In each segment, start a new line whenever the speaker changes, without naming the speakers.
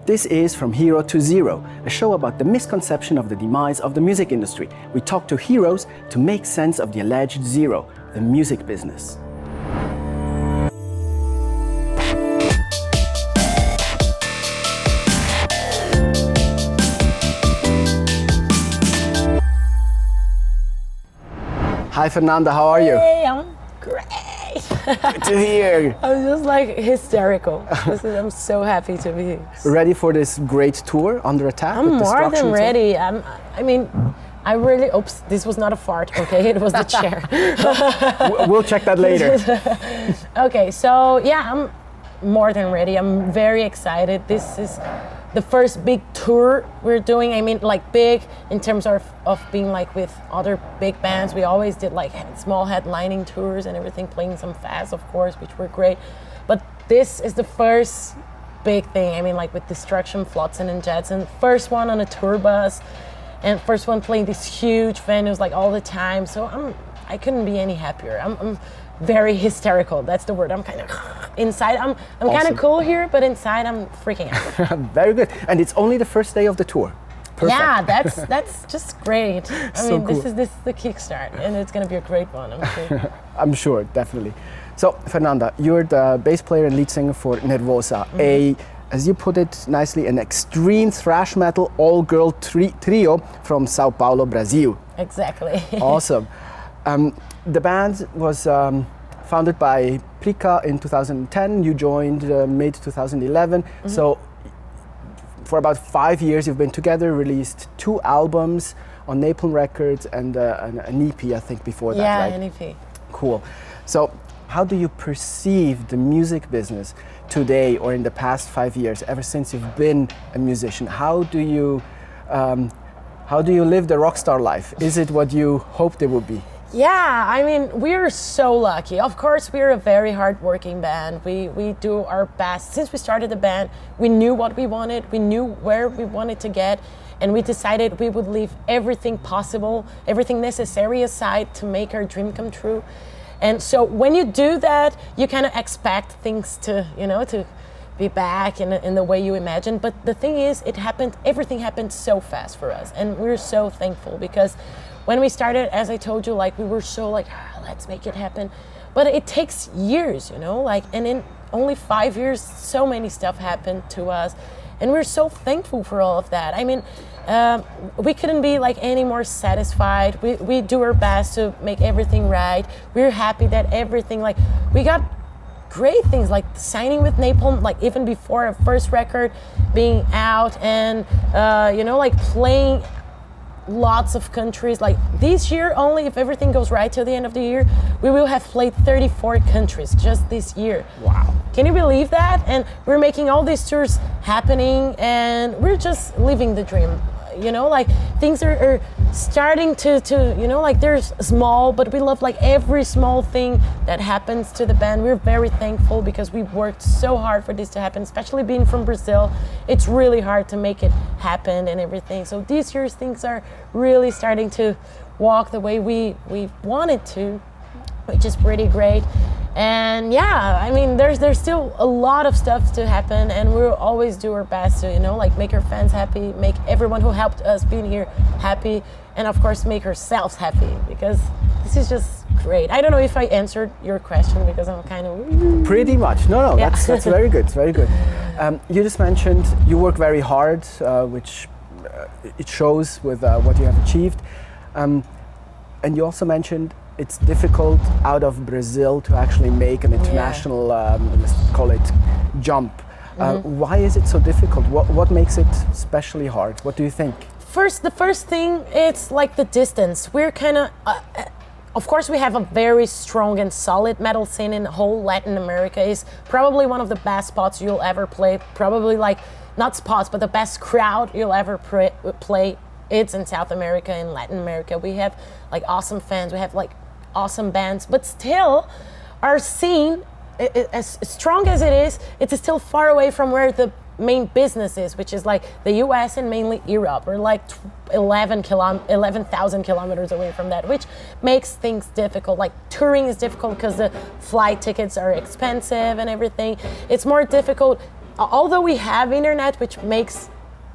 This is From Hero to Zero, a show about the misconception of the demise of the music industry. We talk to heroes to make sense of the alleged zero, the music business. Hi Fernanda, how are you?
Hey, I'm great.
Good to hear.
I'm just like hysterical. I'm so happy to be here.
Ready for this great tour, Under Attack?
I'm more than ready. I really, oops, this was not a fart, okay? It was the chair.
We'll check that later.
Okay, so yeah, I'm more than ready. I'm very excited. This is the first big tour we're doing. I mean, like big in terms of being like with other big bands. We always did like small headlining tours and everything, playing some fast, of course, which were great. But this is the first big thing. I mean, like with Destruction, Flotsam and Jetsam, first one on a tour bus, and first one playing these huge venues like all the time. So I couldn't be any happier. I'm very hysterical. That's the word. I'm kind of inside. I'm awesome. Kind of cool here, but inside I'm freaking out.
Very good. And it's only the first day of the tour. Perfect.
Yeah, that's just great. I mean,
cool.
this is the kickstart, and it's gonna be a great one. I'm sure.
I'm sure, definitely. So, Fernanda, you're the bass player and lead singer for Nervosa, as you put it nicely, an extreme thrash metal all-girl trio from Sao Paulo, Brazil.
Exactly.
Awesome. The band was founded by Prika in 2010. You joined mid-2011. So for about 5 years you've been together, released 2 albums on Napalm Records and an EP, I think, before that, right?
Yeah, an EP.
Cool. So how do you perceive the music business today or in the past 5 years, ever since you've been a musician? How do you live the rock star life? Is it what you hoped it would be?
Yeah, I mean, we're so lucky. Of course, we're a very hard-working band. We do our best. Since we started the band, we knew what we wanted, we knew where we wanted to get, and we decided we would leave everything possible, everything necessary aside to make our dream come true. And so when you do that, you kind of expect things to be back in the way you imagine. But the thing is, everything happened so fast for us, and we're so thankful because when we started, as I told you, like we were so like, let's make it happen. But it takes years, and in only 5 years, so many stuff happened to us. And we're so thankful for all of that. I mean, we couldn't be like any more satisfied. We do our best to make everything right. We're happy that everything, like we got great things like signing with Napalm, like even before our first record being out, and like playing lots of countries. Like this year only, if everything goes right till the end of the year, we will have played 34 countries just this year.
Wow. Can
you believe that? And we're making all these tours happening, and we're just living the dream. Like things are starting to like they're small, but we love like every small thing that happens to the band. We're very thankful because we worked so hard for this to happen, especially being from Brazil. It's really hard to make it happen and everything. So this year's things are really starting to walk the way we wanted to, which is pretty great. And yeah, I mean, there's still a lot of stuff to happen, and we'll always do our best to, like make our fans happy, make everyone who helped us being here happy, and of course make ourselves happy, because this is just great. I don't know if I answered your question because I'm kind of...
Pretty much. No, yeah. That's very good, very good. You just mentioned you work very hard, which it shows with what you have achieved. And you also mentioned it's difficult out of Brazil to actually make an international, let's call it, jump. Why is it so difficult? What makes it especially hard? What do you think?
The first thing, it's like the distance. We're kind of course we have a very strong and solid metal scene in the whole Latin America. It's probably one of the best spots you'll ever play. Probably like, not spots, but the best crowd you'll ever play. It's in South America and Latin America. We have like awesome fans. We have like awesome bands, but still our scene, as strong as it is, it's still far away from where the main business is, which is like the US and mainly Europe. We're like 11,000 kilometers away from that, which makes things difficult. Like touring is difficult because the flight tickets are expensive and everything. It's more difficult although we have internet, which makes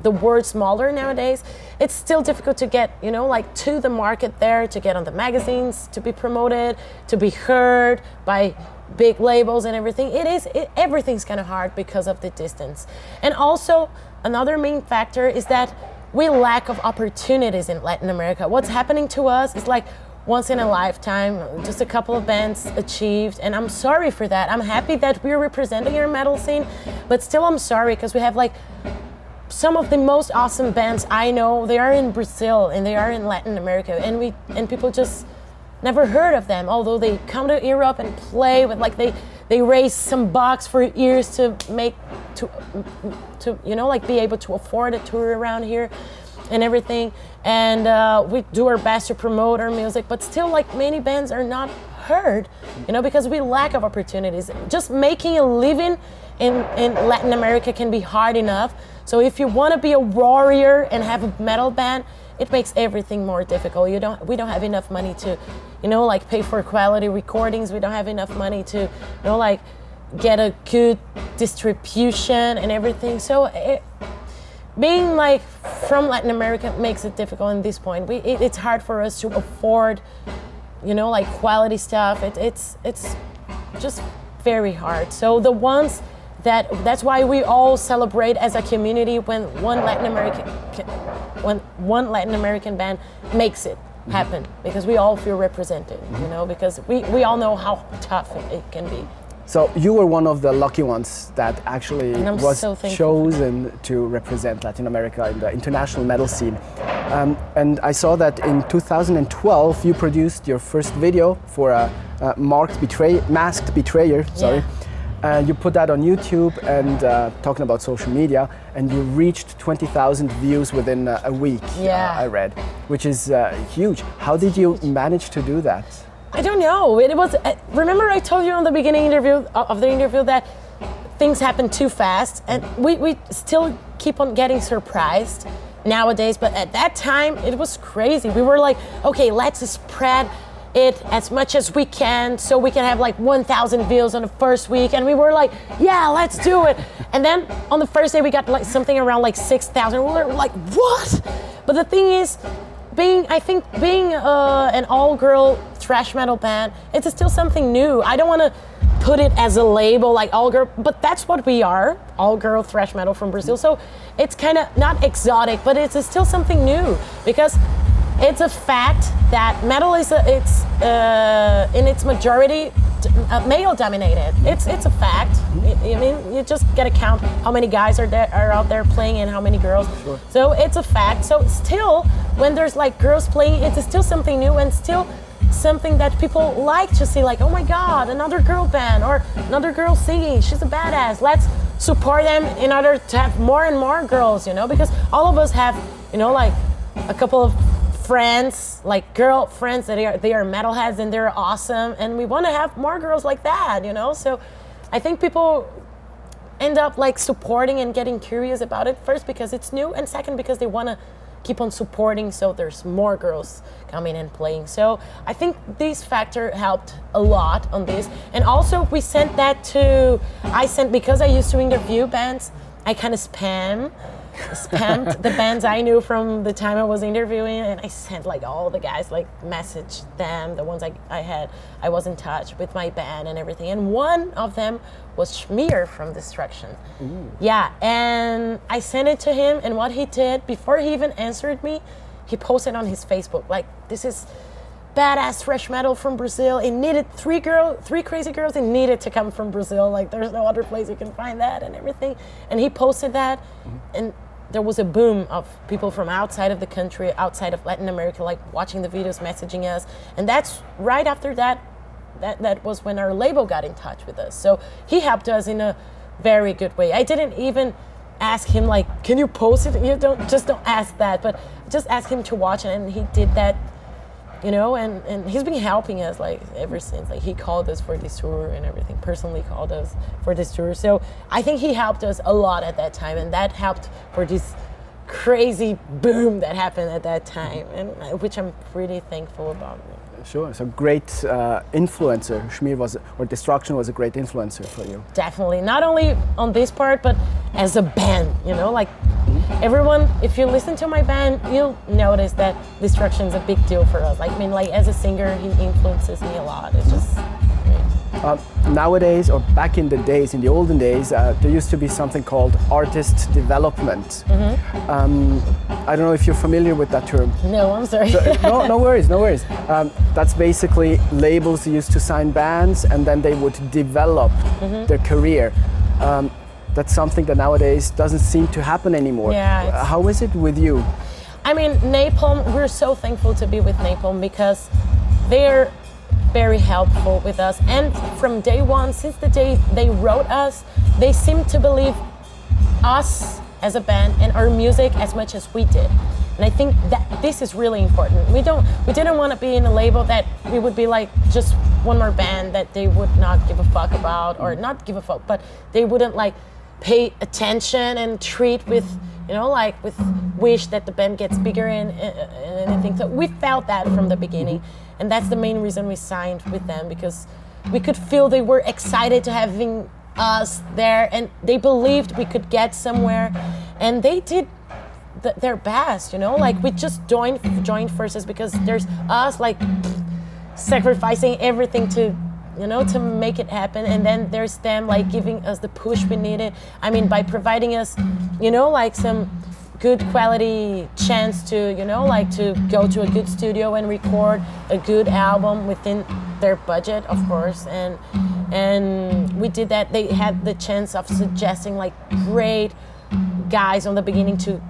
the word smaller nowadays, it's still difficult to get, like to the market there, to get on the magazines, to be promoted, to be heard by big labels and everything. Everything's kind of hard because of the distance. And also another main factor is that we lack of opportunities in Latin America. What's happening to us is like once in a lifetime, just a couple of bands achieved, and I'm sorry for that. I'm happy that we're representing our metal scene, but still I'm sorry because we have like some of the most awesome bands I know. They are in Brazil and they are in Latin America, and people just never heard of them, although they come to Europe and play with like they raise some bucks for years to like be able to afford a tour around here and everything, and we do our best to promote our music, but still like many bands are not heard, because we lack of opportunities. Just making a living in Latin America can be hard enough. So if you want to be a warrior and have a metal band, it makes everything more difficult. We don't have enough money to, like pay for quality recordings. We don't have enough money to, like get a good distribution and everything. So being like from Latin America makes it difficult at this point. It's hard for us to afford, like quality stuff. It's just very hard. So the ones that's why we all celebrate as a community when one Latin American band makes it happen, because we all feel represented, because we all know how tough it can be.
So you were one of the lucky ones that actually was chosen to represent Latin America in the international metal scene. And I saw that in 2012 you produced your first video for a Masked Betrayer. Sorry. Yeah. You put that on YouTube and talking about social media, and you reached 20,000 views within a week.
Yeah.
I read, which is huge. How did you manage to do that?
I don't know. It was. Remember, I told you on the beginning of the interview that things happen too fast, and we still keep on getting surprised nowadays. But at that time, it was crazy. We were like, okay, let's spread it as much as we can so we can have like 1,000 views on the first week, and we were like, yeah, let's do it. And then on the first day, we got like something around like 6,000. We were like, what? But the thing is, being an all-girl thrash metal band, it's still something new. I don't want to put it as a label like all-girl, but that's what we are, all-girl thrash metal from Brazil. So it's kind of not exotic, but it's still something new, because it's a fact that metal is in its majority male-dominated. It's a fact. I mean, you just gotta count how many guys are out there playing and how many girls. Sure. So it's a fact. So still, when there's like girls playing, it's still something new and still something that people like to see. Like, oh my God, another girl band or another girl singing. She's a badass. Let's support them in order to have more and more girls. Because all of us have, like a couple of friends, like girl friends that they are metalheads and they're awesome, and we want to have more girls like that, So I think people end up like supporting and getting curious about it, first because it's new, and second because they want to keep on supporting, so there's more girls coming and playing. So I think this factor helped a lot on this. And also we sent that because I used to interview bands, I kind of spammed the bands I knew from the time I was interviewing, and I sent like all the guys, like message them, the ones I was in touch with my band and everything. And one of them was Schmier from Destruction. Ooh. Yeah, and I sent it to him, and what he did, before he even answered me, he posted on his Facebook, like, this is badass thrash metal from Brazil. It needed three crazy girls. It needed to come from Brazil. Like, there's no other place you can find that and everything. And he posted that, and there was a boom of people from outside of the country, outside of Latin America, like watching the videos, messaging us. And that's right after that was when our label got in touch with us. So he helped us in a very good way. I didn't even ask him, like, can you post it? You don't ask that, but just ask him to watch it, and he did that. And he's been helping us like ever since. Like, he called us for this tour and everything, personally called us for this tour. So I think he helped us a lot at that time, and that helped for this crazy boom that happened at that time, and which I'm pretty thankful about.
Sure. So great influencer. Schmier was, or Destruction was a great influencer for you.
Definitely. Not only on this part, but as a band, you know, like everyone, if you listen to my band, you'll notice that Destruction is a big deal for us. Like, I mean, like as a singer, he influences me a lot. It's just great.
Nowadays, or back in the days, in the olden days, there used to be something called artist development. I don't know if you're familiar with that term.
No, I'm sorry.
So, no worries, no worries. That's basically labels used to sign bands and then they would develop their career. That's something that nowadays doesn't seem to happen anymore.
Yeah,
how is it with you?
I mean, Napalm, we're so thankful to be with Napalm because they're very helpful with us. And from day one, since the day they wrote us, they seem to believe us as a band and our music as much as we did. And I think that this is really important. We didn't want to be in a label that we would be like just one more band that they would not give a fuck about, or not give a fuck, but they wouldn't like pay attention and treat with, you know, like with wish that the band gets bigger and anything. So we felt that from the beginning. And that's the main reason we signed with them, because we could feel they were excited to having us there and they believed we could get somewhere, and they did their best, you know, like we just joined forces because there's us like sacrificing everything to, you know, to make it happen, and then there's them like giving us the push we needed. I mean, by providing us, you know, like some good quality chance to, you know, like to go to a good studio and record a good album within their budget, of course, and we did that. They had the chance of suggesting like great guys on the beginning to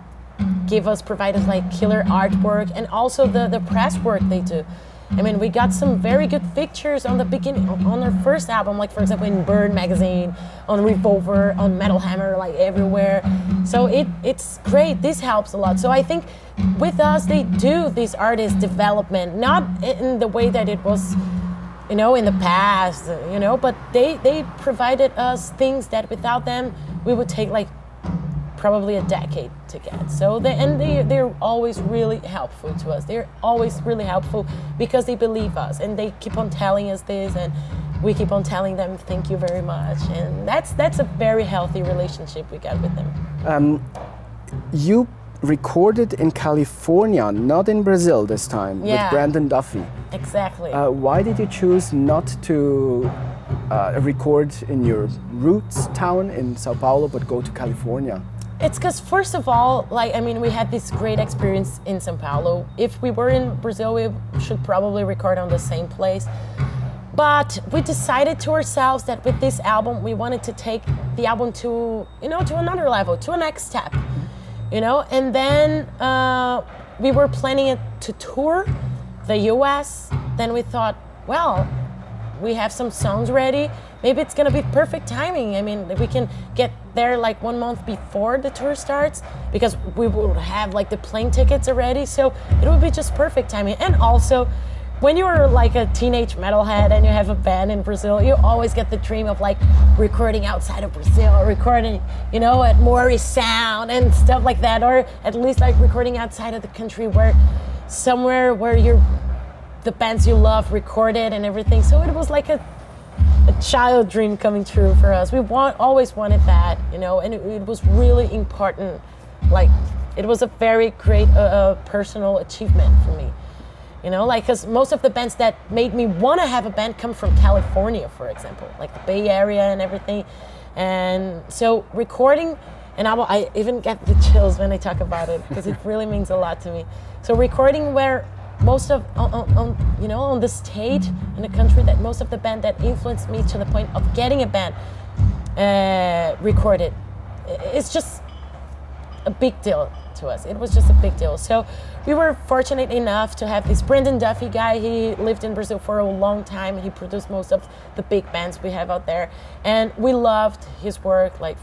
provide us like killer artwork, and also the press work they do. I mean, we got some very good pictures on the beginning, on our first album, like for example in Burn magazine, on Revolver, on Metal Hammer, like everywhere. So it's great, this helps a lot. So I think with us, they do this artist development, not in the way that it was, you know, in the past, you know, but they provided us things that without them, we would take like probably a decade to get. So they're always really helpful to us. They're always really helpful because they believe us and they keep on telling us this, and we keep on telling them thank you very much. And that's a very healthy relationship we got with them.
You recorded in California, not in Brazil this time, with Brandon Duffy.
Exactly.
Why did you choose not to record in your roots town in Sao Paulo, but go to California?
It's because, first of all, like, I mean, we had this great experience in Sao Paulo. If we were in Brazil, we should probably record on the same place. But we decided to ourselves that with this album, we wanted to take the album to, you know, to another level, to a next step, you know? And then we were planning it to tour the US. Then we thought, well, we have some songs ready. Maybe it's gonna be perfect timing. I mean, we can get there like 1 month before the tour starts because we will have like the plane tickets already. So it would be just perfect timing. And also, when you're like a teenage metalhead and you have a band in Brazil, you always get the dream of like recording outside of Brazil, or recording, you know, at Maury Sound and stuff like that, or at least like recording outside of the country, where somewhere where the bands you love recorded and everything. So it was like a child dream coming true for us. We always wanted that, you know, and it was really important. Like, it was a very great personal achievement for me, you know, like, because most of the bands that made me want to have a band come from California, for example, like the Bay Area and everything. And so recording an album, I even get the chills when I talk about it because it really means a lot to me. So recording where most of you know, on the state in a country that most of the band that influenced me to the point of getting a band recorded, it's just a big deal to us. It was just a big deal. So we were fortunate enough to have this Brandon Duffy guy. He lived in Brazil for a long time. He produced most of the big bands we have out there, and we loved his work. Like,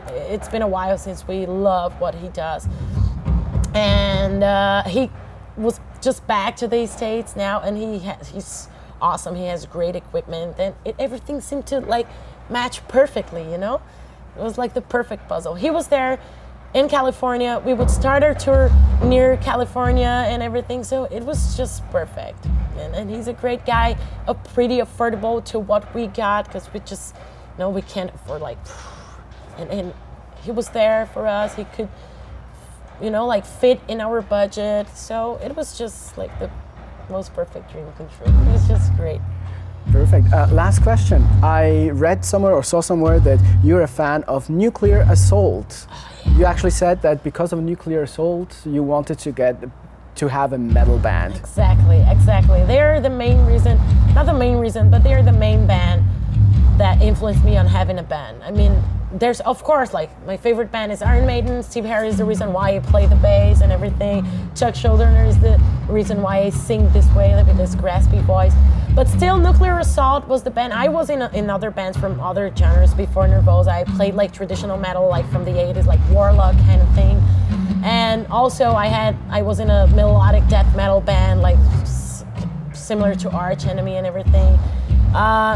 it's been a while since we love what he does, and he was just back to the States now, and he's awesome. He has great equipment, and everything seemed to like match perfectly, you know? It was like the perfect puzzle. He was there in California. We would start our tour near California and everything, so it was just perfect. and he's a great guy, pretty affordable to what we got, because we just, we can't afford like, and he was there for us. He could, like fit in our budget. So it was just like the most perfect dream come true. It was just great.
Perfect. Last question. I read somewhere or saw somewhere that you're a fan of Nuclear Assault.
Oh, yeah.
You actually said that because of Nuclear Assault, you wanted to have a metal band.
Exactly. They're the main reason, not the main reason, but they're the main band that influenced me on having a band. I mean, there's, of course, like, my favorite band is Iron Maiden. Steve Harris is the reason why I play the bass and everything. Chuck Schuldiner is the reason why I sing this way, like with this graspy voice. But still, Nuclear Assault was the band. I was in other bands from other genres before Nervosa. I played like traditional metal, like from the 80s, like Warlock kind of thing. And also I was in a melodic death metal band, like similar to Arch Enemy and everything.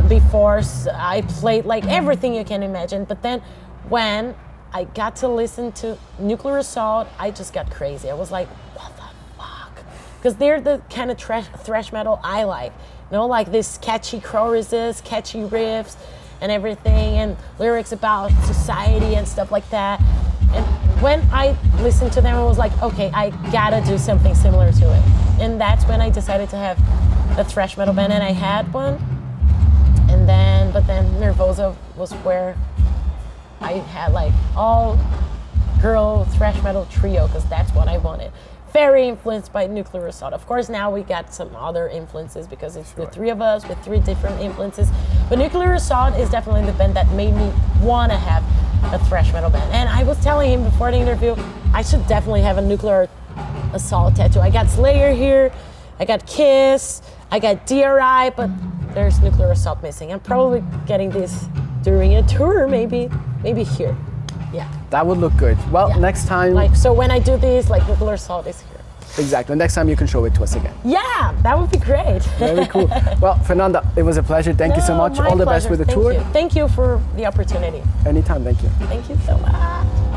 Before I played like everything you can imagine, but then when I got to listen to Nuclear Assault, I just got crazy. I was like, what the fuck? Because they're the kind of thrash metal I like, like this catchy choruses, catchy riffs and everything, and lyrics about society and stuff like that. And when I listened to them, I was like, okay, I gotta do something similar to it. And that's when I decided to have a thrash metal band, and I had one. But then Nervosa was where I had like all girl thrash metal trio, because that's what I wanted. Very influenced by Nuclear Assault. Of course, now we got some other influences because it's the three of us with three different influences. But Nuclear Assault is definitely the band that made me want to have a thrash metal band. And I was telling him before the interview, I should definitely have a Nuclear Assault tattoo. I got Slayer here, I got Kiss, I got DRI, but there's Nuclear Assault missing. I'm probably getting this during a tour, maybe here. Yeah.
That would look good. Well, next time.
Like, so when I do this, like, Nuclear Assault is here.
Exactly. Next time you can show it to us again.
Yeah, that would be great.
Very cool. Well, Fernanda, it was a pleasure. Thank you so much. All the best with the tour.
Thank you for the opportunity.
Anytime. Thank you.
Thank you so much.